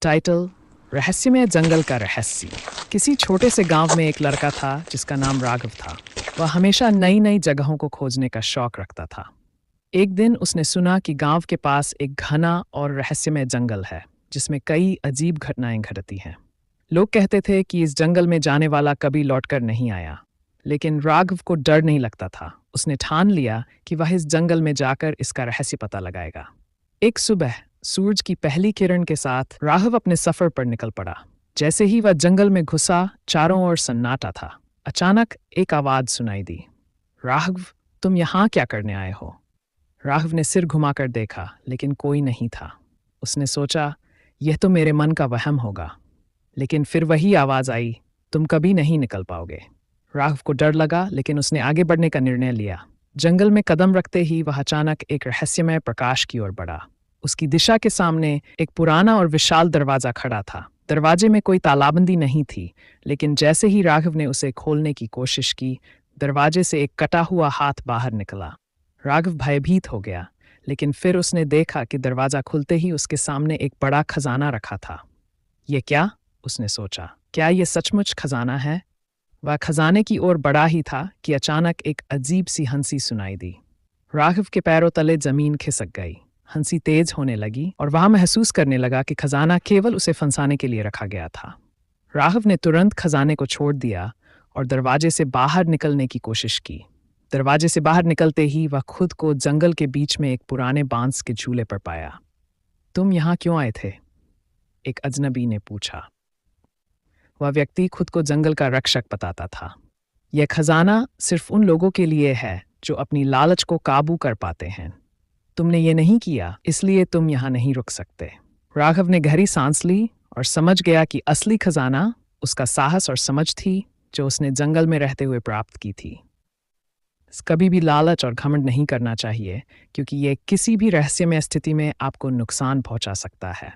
Title: रहस्यमय जंगल का रहस्य। किसी छोटे से गांव में एक लड़का था जिसका नाम राघव था। वह हमेशा नई नई जगहों को खोजने का शौक रखता था। एक दिन उसने सुना कि गांव के पास एक घना और रहस्यमय जंगल है जिसमें कई अजीब घटनाएं घटती हैं। लोग कहते थे कि इस जंगल में जाने वाला कभी लौटकर नहीं आया, लेकिन राघव को डर नहीं लगता था। उसने ठान लिया कि वह इस जंगल में जाकर इसका रहस्य पता लगाएगा। एक सुबह सूरज की पहली किरण के साथ राघव अपने सफर पर निकल पड़ा। जैसे ही वह जंगल में घुसा, चारों ओर सन्नाटा था। अचानक एक आवाज सुनाई दी, राघव, तुम यहाँ क्या करने आए हो? राघव ने सिर घुमाकर देखा, लेकिन कोई नहीं था। उसने सोचा, यह तो मेरे मन का वहम होगा। लेकिन फिर वही आवाज आई, तुम कभी नहीं निकल पाओगे। राघव को डर लगा, लेकिन उसने आगे बढ़ने का निर्णय लिया। जंगल में कदम रखते ही वह अचानक एक रहस्यमय प्रकाश की ओर बढ़ा। उसकी दिशा के सामने एक पुराना और विशाल दरवाजा खड़ा था। दरवाजे में कोई तालाबंदी नहीं थी, लेकिन जैसे ही राघव ने उसे खोलने की कोशिश की, दरवाजे से एक कटा हुआ हाथ बाहर निकला। राघव भयभीत हो गया, लेकिन फिर उसने देखा कि दरवाजा खुलते ही उसके सामने एक बड़ा खजाना रखा था। ये क्या? उसने सोचा, क्या ये सचमुच खजाना है? वह खजाने की ओर बढ़ा ही था कि अचानक एक अजीब सी हंसी सुनाई दी। राघव के पैरों तले जमीन खिसक गई। हंसी तेज होने लगी और वह महसूस करने लगा कि खजाना केवल उसे फंसाने के लिए रखा गया था। राघव ने तुरंत खजाने को छोड़ दिया और दरवाजे से बाहर निकलने की कोशिश की। दरवाजे से बाहर निकलते ही वह खुद को जंगल के बीच में एक पुराने बांस के झूले पर पाया। तुम यहाँ क्यों आए थे? एक अजनबी ने पूछा। वह व्यक्ति खुद को जंगल का रक्षक बताता था। यह खजाना सिर्फ उन लोगों के लिए है जो अपनी लालच को काबू कर पाते हैं। तुमने ये नहीं किया, इसलिए तुम यहाँ नहीं रुक सकते। राघव ने गहरी सांस ली और समझ गया कि असली खजाना उसका साहस और समझ थी, जो उसने जंगल में रहते हुए प्राप्त की थी। कभी भी लालच और घमंड नहीं करना चाहिए, क्योंकि ये किसी भी रहस्यमय स्थिति में आपको नुकसान पहुंचा सकता है।